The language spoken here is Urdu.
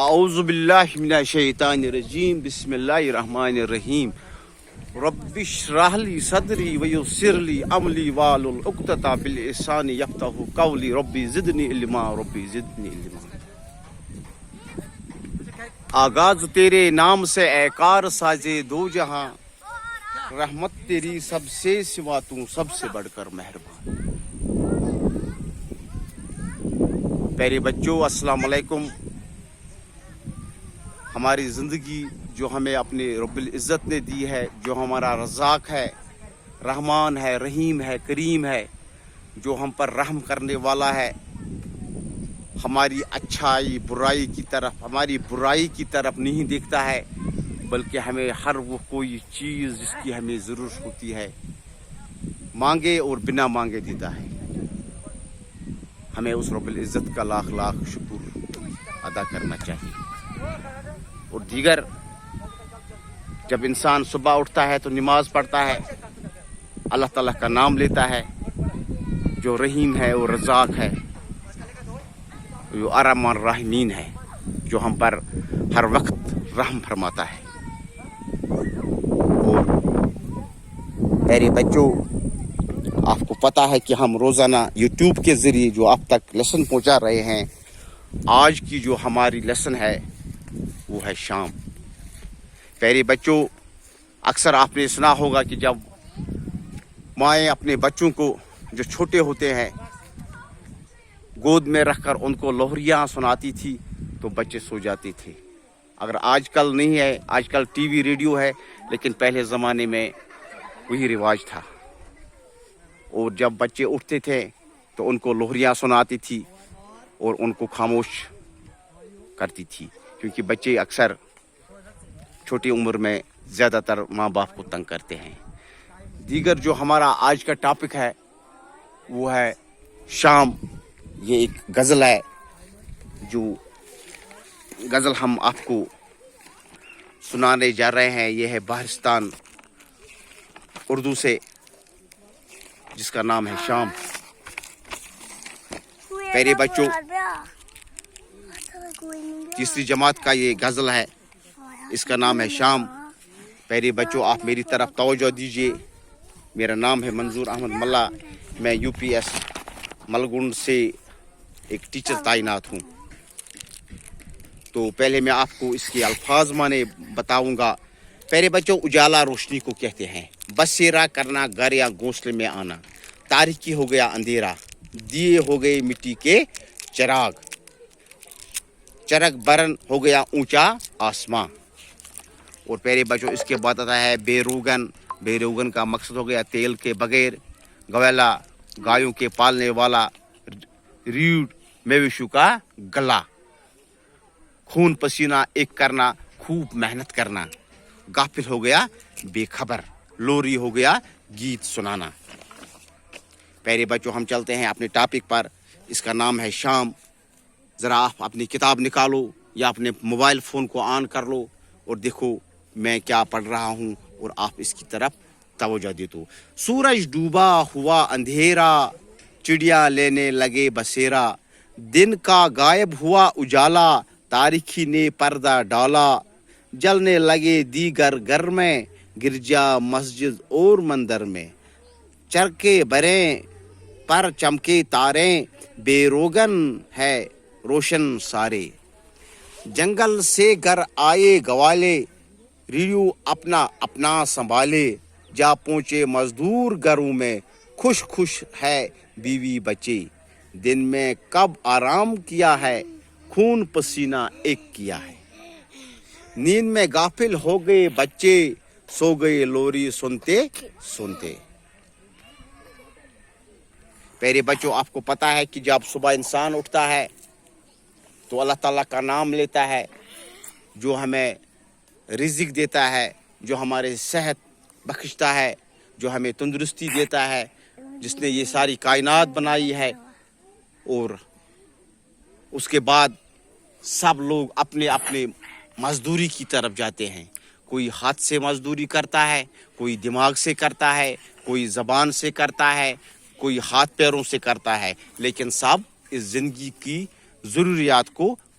اعوذ باللہ من الشیطان الرجیم بسم اللہ الرحمن الرحیم رب اشرح لی صدری ویسر لی امری واحلل عقدۃ من لسانی یفقہوا قولی ربی زدنی علما ربی زدنی علما۔ آغاز تیرے نام سے اے کار سازے دو جہاں، رحمت تیری سب سے سوا تو سب سے بڑھ کر مہربان۔ پیارے بچوں السلام علیکم۔ ہماری زندگی جو ہمیں اپنے رب العزت نے دی ہے، جو ہمارا رزاق ہے، رحمان ہے، رحیم ہے، کریم ہے، جو ہم پر رحم کرنے والا ہے، ہماری اچھائی برائی کی طرف، ہماری برائی کی طرف نہیں دیکھتا ہے، بلکہ ہمیں ہر وہ کوئی چیز جس کی ہمیں ضرورت ہوتی ہے مانگے اور بنا مانگے دیتا ہے۔ ہمیں اس رب العزت کا لاکھ لاکھ شکر ادا کرنا چاہیے۔ اور دیگر جب انسان صبح اٹھتا ہے تو نماز پڑھتا ہے، اللہ تعالیٰ کا نام لیتا ہے جو رحیم ہے اور رزاق ہے، جو ارحم الراحمین ہے، جو ہم پر ہر وقت رحم فرماتا ہے۔ اور پیارے بچوں، آپ کو پتہ ہے کہ ہم روزانہ یوٹیوب کے ذریعے جو آپ تک لیسن پہنچا رہے ہیں۔ آج کی جو ہماری لیسن ہے وہ ہے شام۔ پیارے بچوں، اکثر آپ نے سنا ہوگا کہ جب مائیں اپنے بچوں کو جو چھوٹے ہوتے ہیں گود میں رکھ کر ان کو لوریاں سناتی تھی تو بچے سو جاتے تھے۔ اگر آج کل نہیں ہے، آج کل ٹی وی ریڈیو ہے، لیکن پہلے زمانے میں وہی رواج تھا۔ اور جب بچے اٹھتے تھے تو ان کو لوریاں سناتی تھی اور ان کو خاموش کرتی تھی، کیونکہ بچے اکثر چھوٹی عمر میں زیادہ تر ماں باپ کو تنگ کرتے ہیں۔ دیگر جو ہمارا آج کا ٹاپک ہے وہ ہے شام۔ یہ ایک غزل ہے، جو غزل ہم آپ کو سنانے جا رہے ہیں۔ یہ ہے بہارستان اردو سے، جس کا نام ہے شام۔ پیارے بچوں، تیسری جماعت کا یہ غزل ہے، اس کا نام ہے شام۔ پیارے بچوں، آپ میری طرف توجہ دیجیے۔ میرا نام ہے منظور احمد ملا، میں یو پی ایس ملگنڈ سے ایک ٹیچر تعینات ہوں۔ تو پہلے میں آپ کو اس کے الفاظ معنی بتاؤں گا۔ پیارے بچوں، اجالا روشنی کو کہتے ہیں، بسیرا کرنا، گھر یا گھونسلے میں آنا، تاریکی ہو گیا اندھیرا، دیے ہو گئے مٹی کے چراغ، چرخ برن ہو گیا اونچا آسماں۔ اور پیارے بچوں، اس کے بعد آتا ہے بے روغن۔ بے روغن کا مقصد ہو گیا تیل کے بغیر، گویلا گایوں کے پالنے والا، ریڑھ مویشیوں کا گلا، خون پسینہ ایک کرنا، خوب محنت کرنا، غافل ہو گیا بے خبر، لوری ہو گیا گیت سنانا۔ پیارے بچوں، ہم چلتے ہیں اپنے ٹاپک پر، اس کا نام ہے شام۔ ذرا آپ اپنی کتاب نکالو یا اپنے موبائل فون کو آن کر لو اور دیکھو میں کیا پڑھ رہا ہوں، اور آپ اس کی طرف توجہ دے دو۔ سورج ڈوبا ہوا اندھیرا، چڑیا لینے لگے بسیرا، دن کا غائب ہوا اجالا، تاریکی نے پردہ ڈالا، جلنے لگے دیگر گھر میں، گرجا مسجد اور مندر میں، چرخے بریں پر چمکے تاریں، بے روغن ہے روشن سارے، جنگل سے گھر آئے گوالے، ریڑھوں اپنا اپنا سنبھالے، جا پہنچے مزدور گھروں میں، خوش خوش ہے بیوی بچے، دن میں کب آرام کیا ہے، خون پسینہ ایک کیا ہے، نیند میں غافل ہو گئے بچے، سو گئے لوری سنتے سنتے۔ پیارے بچوں، آپ کو پتہ ہے کہ جب صبح انسان اٹھتا ہے تو اللہ تعالیٰ کا نام لیتا ہے، جو ہمیں رزق دیتا ہے، جو ہمارے صحت بخشتا ہے، جو ہمیں تندرستی دیتا ہے، جس نے یہ ساری کائنات بنائی ہے۔ اور اس کے بعد سب لوگ اپنے اپنے مزدوری کی طرف جاتے ہیں۔ کوئی ہاتھ سے مزدوری کرتا ہے، کوئی دماغ سے کرتا ہے، کوئی زبان سے کرتا ہے، کوئی ہاتھ پیروں سے کرتا ہے، لیکن سب اس زندگی کی ضروریات کو